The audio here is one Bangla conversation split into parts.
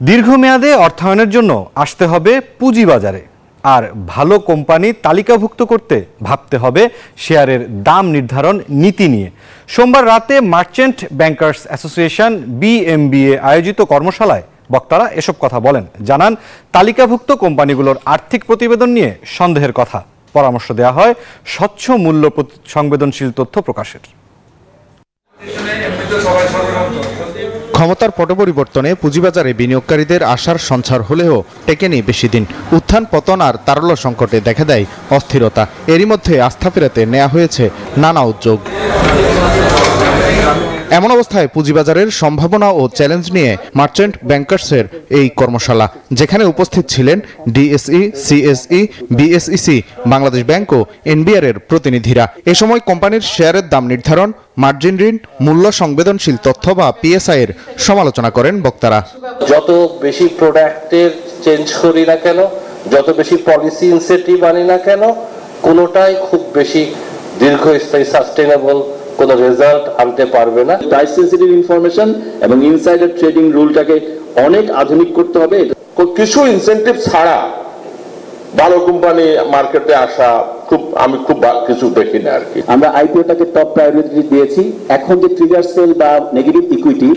দীর্ঘমেয়াদে অর্থায়নের জন্য আসতে হবে পুঁজিবাজারে, আর ভালো কোম্পানি তালিকাভুক্ত করতে ভাবতে হবে শেয়ারের দাম নির্ধারণ নীতি নিয়ে। সোমবার রাতে মার্চেন্ট ব্যাংকার্স অ্যাসোসিয়েশন BMBA আয়োজিত কর্মশালায় বক্তারা এসব কথা বলেন। জানান, তালিকাভুক্ত কোম্পানিগুলোর আর্থিক প্রতিবেদন নিয়ে সন্দেহের কথা। পরামর্শ দেওয়া হয় স্বচ্ছ মূল্য সংবেদনশীল তথ্য প্রকাশের। ক্ষমতার পট পরিবর্তনে পুঁজিবাজারে বিনিয়োগকারীদের আশার সঞ্চার হলেও টেকেনি বেশি দিন। উত্থান পতন আর তারল্য সংকটে দেখা দেয় অস্থিরতা। এরই মধ্যে আস্থা ফেরাতে নেওয়া হয়েছে নানা উদ্যোগ। এমন অবস্থায় পুঁজিবাজারের সম্ভাবনা ও চ্যালেঞ্জ নিয়ে মার্চেন্ট ব্যাংকার্সের এই কর্মশালা, যেখানে উপস্থিত ছিলেন DSE, CSE, BSEC, Bangladesh bank ও NBR এর প্রতিনিধিরা। এ সময় কোম্পানির শেয়ারের দাম নির্ধারণ, মার্জিন ঋণ, মূল্য সংবেদনশীল তথ্য বা PSI এর সমালোচনা করেন বক্তারা। যত বেশি প্রোডাক্টের চেঞ্জ করি না কেন, যত বেশি পলিসি ইনসেন্টিভ আনি না কেন, কোনোটাই খুব বেশি দীর্ঘস্থায়ী সাস্টেইনেবল কোনো রেজাল্ট আনতে পারবে না। প্রাইস সেনসিটিভ ইনফরমেশন এবং ইনসাইডার ট্রেডিং রুলটাকে অনেক আধুনিক করতে হবে। কিছু ইনসেন্টিভ ছাড়া ভালো কোম্পানি মার্কেটে আসা আমি খুব কিছু দেখি না আর কি। আমরা IPO-টাকে টপ প্রায়োরিটি দিয়েছি। এখন যে ট্রিগার সেল বা নেগেটিভ ইকুইটি,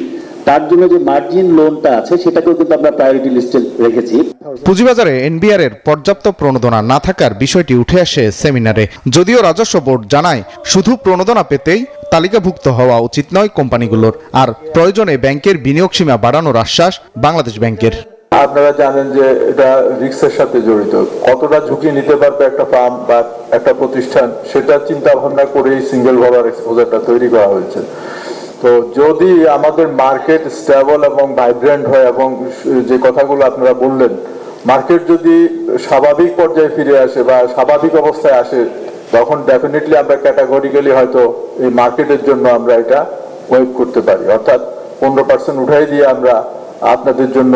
তার জন্য যে মার্জিন লোনটা আছে সেটাকেও কিন্তু আমরা প্রায়োরিটি লিস্টে রেখেছি। পুঁজিবাজারে NBR এর পর্যাপ্ত প্রণোদনা না থাকার বিষয়টি উঠে আসে সেমিনারে। যদিও রাজস্ব বোর্ড জানায়, শুধু প্রণোদনা পেতেই তালিকাভুক্ত হওয়া উচিত নয় কোম্পানিগুলোর, আর প্রয়োজনে ব্যাংকের বিনিয়োগ সীমা বাড়ানোর আশ্বাস বাংলাদেশ ব্যাংকের। আপনারা জানেন যে এটা রিস্কের সাথে জড়িত। কতটা ঝুঁকি নিতে পারবে একটা ফার্ম বা একটা প্রতিষ্ঠান, সেটা চিন্তা ভাবনা করেই সিঙ্গেল ওভার এক্সপোজারটা তৈরি করা হয়েছে। তো যদি আমাদের মার্কেট স্টেবল এবং ভাইব্রেন্ট হয়, এবং যে কথাগুলো আপনারা বললেন, মার্কেট যদি স্বাভাবিক পর্যায়ে ফিরে আসে বা স্বাভাবিক অবস্থায় আসে, তখন ডেফিনেটলি আমরা ক্যাটাগরিক্যালি হয়তো এই মার্কেটের জন্য আমরা এটা ওয়েট করতে পারি। অর্থাৎ 15% উঠাই দিয়ে আমরা আপনাদের জন্য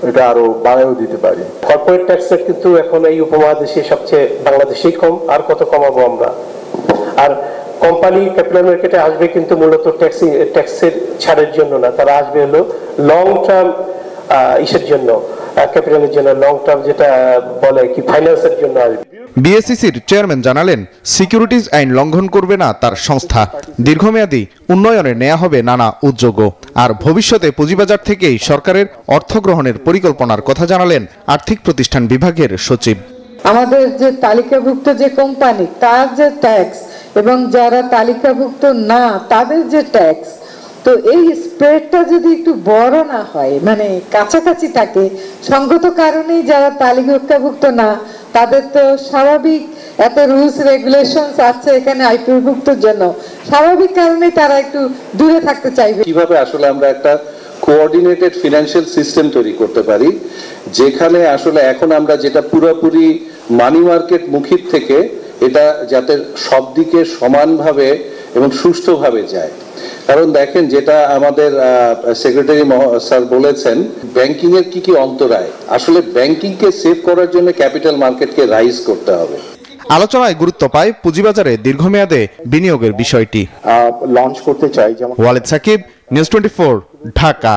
এটা আরো বাড়ায়ও দিতে পারি। কর্পোরেট ট্যাক্সের কিন্তু এখন এই উপমহাদেশে সবচেয়ে বাংলাদেশেই কম, আর কত কমাবো আমরা। আর কোম্পানি ক্যাপিটাল মার্কেটে আসবে কিন্তু মূলত ট্যাক্সের ছাড়ের জন্য না, তারা আসবে হলো লং টার্ম ইসের জন্য, ক্যাপিটালের জন্য, লং টার্ম যেটা বলে কি ফাইন্যান্সের জন্য আসবে। BSECর চেয়ারম্যান জানালেন, সিকিউরিটিজ আইন লঙ্ঘন করবে না তার সংস্থা। দীর্ঘমেয়াদী উন্নয়নে নেওয়া হবে নানা উদ্যোগও। আর ভবিষ্যতে পুঁজিবাজার থেকেই সরকারের অর্থ গ্রহণের পরিকল্পনার কথা জানালেন আর্থিক প্রতিষ্ঠান বিভাগের সচিব। আমাদের যে তালিকাভুক্ত যে কোম্পানি, তার যে ট্যাক্স এবং যারা তালিকাভুক্ত না তাদের যে ট্যাক্স, তো এই স্প্রেডটা যদি একটু বড় না হয়, মানে কাছাকাছি থাকে, সঙ্গত কারণেই যারা তালিকাভুক্ত না তাদের তো স্বাভাবিক এত রুলস রেগুলেশনস আছে এখানে IPO-ভুক্তর জন্য, স্বাভাবিক কারণেই তারা একটু দূরে থাকতে চাইবে। কিভাবে আসলে আমরা একটা কোঅর্ডিনেটেড ফিনান্সিয়াল সিস্টেম তৈরি করতে পারি, যেখানে আসলে এখন আমরা যেটা পুরোপুরি মানি মার্কেট মুখী থেকে এটা যাতে সব দিকে সমানভাবে এবং সুষ্ঠুভাবে যায়। কারণ দেখেন, যেটা আমাদের সেক্রেটারি স্যার বলেছেন, ব্যাংকিং এর কি অন্তরায়, আসলে ব্যাংকিংকে সেভ করার জন্য ক্যাপিটাল মার্কেটকে রাইজ করতে হবে। আলোচনায় গুরুত্ব পায় পুঁজিবাজারে দীর্ঘমেয়াদে বিনিয়োগের বিষয়টি। লঞ্চ করতে চাই যেমন। ওয়ালিদ সাকিব, নিউজ 24, ঢাকা।